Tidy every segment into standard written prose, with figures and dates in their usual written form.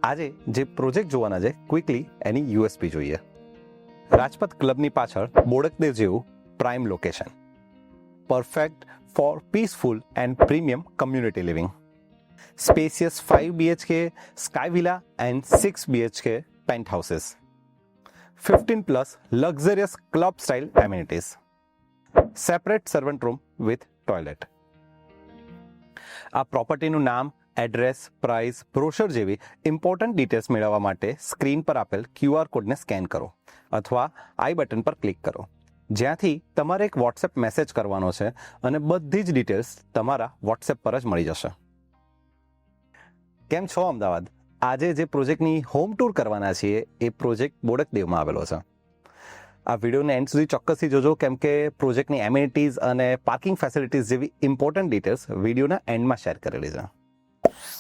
આજે જે પ્રોજેક્ટ જોવાના છે ક્વિકલી એની યુએસપી જોઈએ. રાજપથ ક્લબની પાછળ બોડકદેવ જેવું prime location, perfect for peaceful and premium community living, spacious 5 BHK sky villa and 6 BHK penthouses, 15+ luxurious club style amenities, separate servant room with toilet. આ પ્રોપર્ટીનું નામ, address, price, brochure જેવી important details મેળવવા માટે screen પર આપેલ QR કોડને scan કરો અથવા આઈ બટન પર ક્લિક કરો, જ્યાંથી તમારે એક વોટ્સએપ મેસેજ કરવાનો છે અને બધી જ ડિટેલ્સ તમારા વોટ્સએપ પર જ મળી જશે. કેમ છો અમદાવાદ? આજે જે પ્રોજેક્ટની હોમ ટૂર કરવાના છીએ એ પ્રોજેક્ટ બોડકદેવમાં આવેલો છે. આ વિડીયોને એન્ડ સુધી ચોક્કસથી જોજો, કેમ કે પ્રોજેક્ટની એમિનિટીઝ અને પાર્કિંગ ફેસિલિટીઝ જેવી ઇમ્પોર્ટન્ટ ડિટેલ્સ વિડીયોના એન્ડમાં શેર કરેલી છે.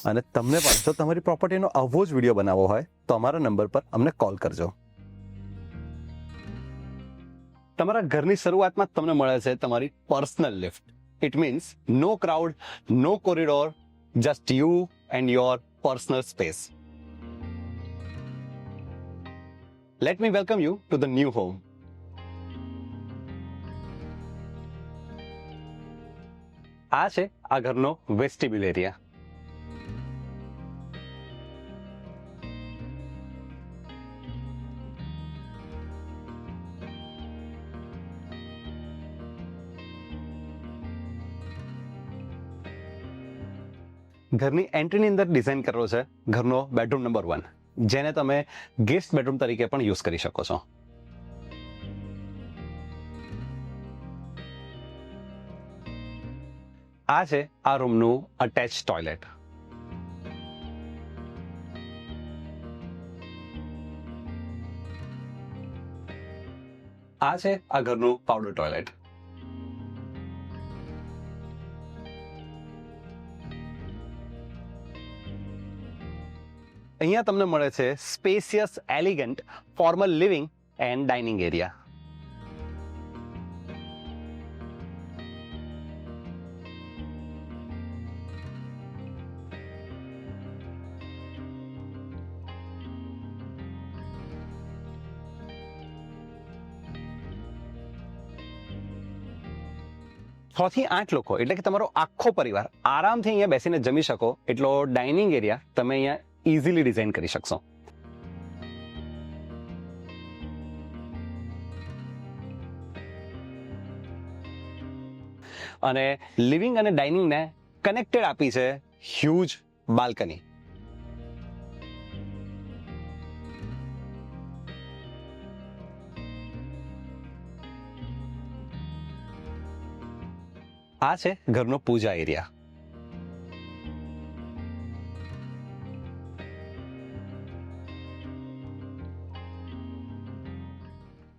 અને તમને પણ જો તમારી પ્રોપર્ટીનો આવો જ વિડીયો બનાવવો હોય તો અમારા નંબર પર અમને કોલ કરજો. તમારા ઘરની શરૂઆતમાં તમને મળે છે તમારી personal lift. It means no crowd, no corridor, just you and your personal space. Let me welcome you to the new home. આ છે આ ઘરનો વેસ્ટિબ્યુલ એરિયા. ઘરની એન્ટ્રીની અંદર ડિઝાઇન કરેલો છે ઘરનો બેડરૂમ નંબર 1, જેને તમે ગેસ્ટ બેડરૂમ તરીકે પણ યુઝ કરી શકો છો. આ છે આ રૂમનું અટેચ ટોયલેટ. આ છે આ ઘરનું પાવડર ટોયલેટ. અહીંયા તમને મળે છે spacious, elegant, formal living and dining area. છ થી 8 લોકો એટલે કે તમારો આખો પરિવાર આરામથી અહીંયા બેસીને જમી શકો એટલો ડાઇનિંગ એરિયા તમે અહીંયા ઇઝીલી ડિઝાઇન કરી શકશો. અને લિવિંગ અને ડાઇનિંગને કનેક્ટેડ આપી છે હ્યુજ બાલ્કની. આ છે ઘરનો પૂજા એરિયા.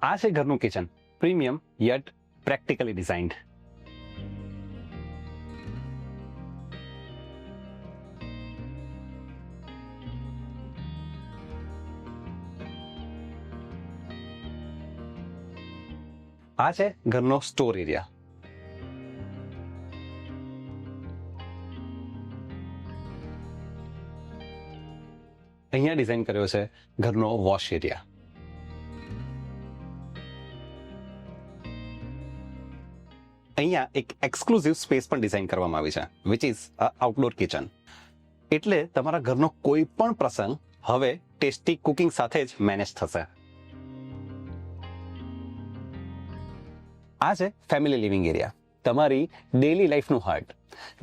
આ છે ઘરનું kitchen, premium yet practically designed. આ છે ઘરનો સ્ટોર એરિયા. અહીંયા ડિઝાઇન કર્યો છે ઘરનો વોશ એરિયા. અહીંયા એક એક્સક્લુઝિવ સ્પેસ પણ ડિઝાઇન કરવામાં આવી છે, which is a outdoor kitchen. એટલે તમારા ઘરનો કોઈ પણ પ્રસંગ હવે ટેસ્ટી કુકિંગ સાથે જ મેનેજ થશે. આ છે ફેમિલી લિવિંગ એરિયા, તમારી ડેલી લાઈફનું હાર્ટ,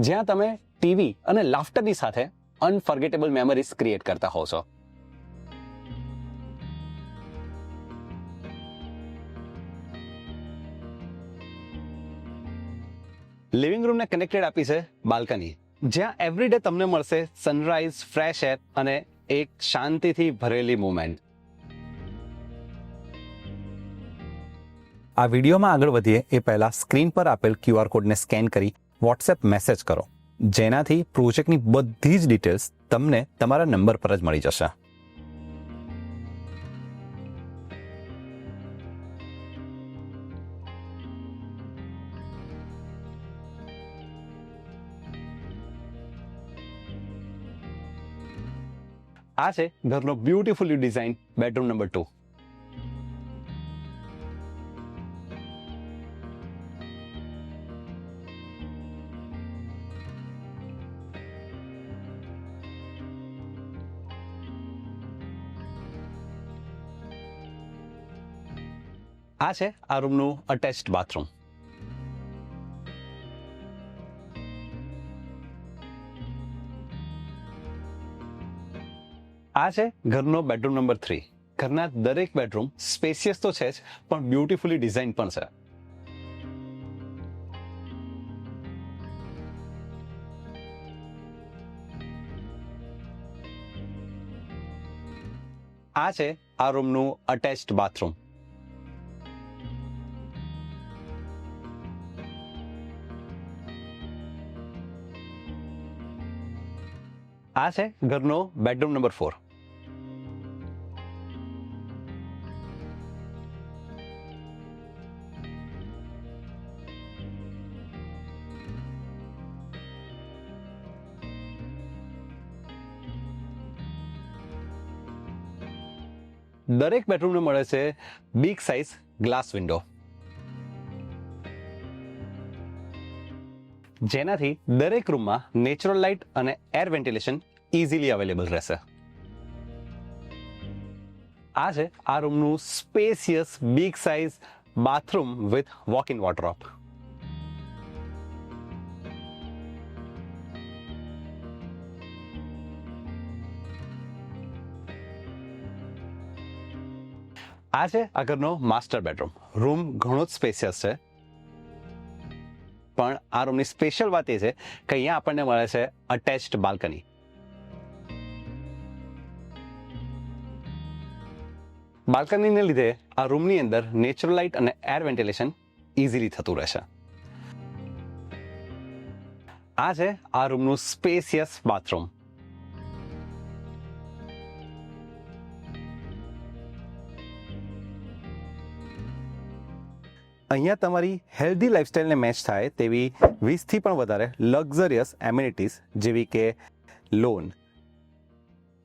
જ્યાં તમે ટીવી અને લાફ્ટરની સાથે અનફર્ગેટેબલ મેમરીઝ ક્રિએટ કરતા હોવ છો. લિવિંગ રૂમને કનેક્ટેડ આપી છે બાલ્કની, જ્યાં એવરીડે તમને મળશે સનરાઈઝ, ફ્રેશ એર અને એક શાંતિથી ભરેલી મોમેન્ટ. આ વિડીયોમાં આગળ વધીએ એ પહેલા સ્ક્રીન પર આપેલ QR કોડને સ્કેન કરી વોટ્સએપ મેસેજ કરો, જેનાથી પ્રોજેક્ટની બધી જ ડિટેલ્સ તમને તમારા નંબર પર જ મળી જશે. આ છે ઘરનો બ્યુટીફુલી ડિઝાઇન બેડરૂમ નંબર 2. આ છે આ રૂમનું અટેચ્ડ બાથરૂમ. આ છે ઘરનો બેડરૂમ નંબર 3. ઘરના દરેક બેડરૂમ સ્પેશિયસ તો છે જ, પણ બ્યુટીફુલી ડિઝાઇન પણ છે. આ છે આ રૂમનું અટેચ્ડ બાથરૂમ. આ છે ઘરનો બેડરૂમ નંબર 4. દરેક બેડરૂમને મળે છે બિગ સાઇઝ ગ્લાસ વિન્ડો, જેનાથી દરેક રૂમમાં નેચરલ લાઇટ અને એર વેન્ટિલેશન ઇઝીલી અવેલેબલ રહેશે. આ છે આ રૂમનું spacious big size bathroom with walk in wardrobe. આ છે આ ઘરનો માસ્ટર બેડરૂમ. રૂમ ઘણો જ સ્પેશિયસ છે, પણ આ રૂમની સ્પેશિયલ વાત એ છે કે અહીંયા આપણને મળે છે અટેચ્ડ બાલ્કની. બાલ્કનીને લીધે આ રૂમની અંદર નેચરલ લાઇટ અને એર વેન્ટિલેશન ઇઝીલી થતું રહેશે. આ છે આ રૂમનું સ્પેશિયસ બાથરૂમ. અહીંયા તમારી હેલ્ધી લાઇફસ્ટાઇલને મેચ થાય તેવી 20થી પણ વધારે લક્ઝરિયસ એમિનિટીઝ જેવી કે lawn,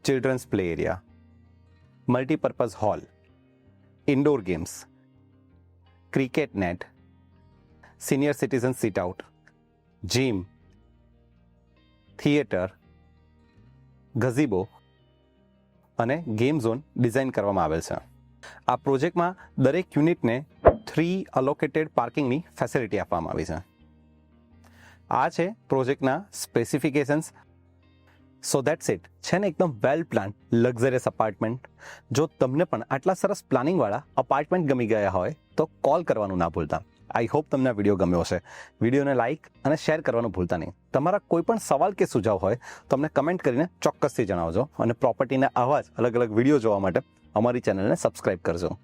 children's play area, multipurpose hall, indoor games, cricket net, senior citizen sit out, gym, theatre, gazebo અને ગેમ ઝોન ડિઝાઇન કરવામાં આવેલ છે. આ પ્રોજેક્ટમાં દરેક યુનિટને 3 અલોકેટેડ પાર્કિંગની ફેસિલિટી આપવામાં આવી છે. આ છે પ્રોજેક્ટના સ્પેસિફિકેશન્સ. So that's it. છે ને એકદમ વેલ પ્લાન લક્ઝરિયસ અપાર્ટમેન્ટ. જો તમને પણ આટલા સરસ પ્લાનિંગવાળા અપાર્ટમેન્ટ ગમી ગયા હોય તો કોલ કરવાનું ના ભૂલતા. આઈ હોપ તમને આ વિડીયો ગમ્યો હશે. વિડીયોને લાઇક અને શેર કરવાનું ભૂલતા નહીં. તમારા કોઈ પણ સવાલ કે સુઝાવ હોય તો અમને કમેન્ટ કરીને ચોક્કસથી જણાવજો, અને પ્રોપર્ટીના આવા જ અલગ અલગ વિડીયો જોવા માટે અમારી ચેનલને સબસ્ક્રાઇબ કરજો.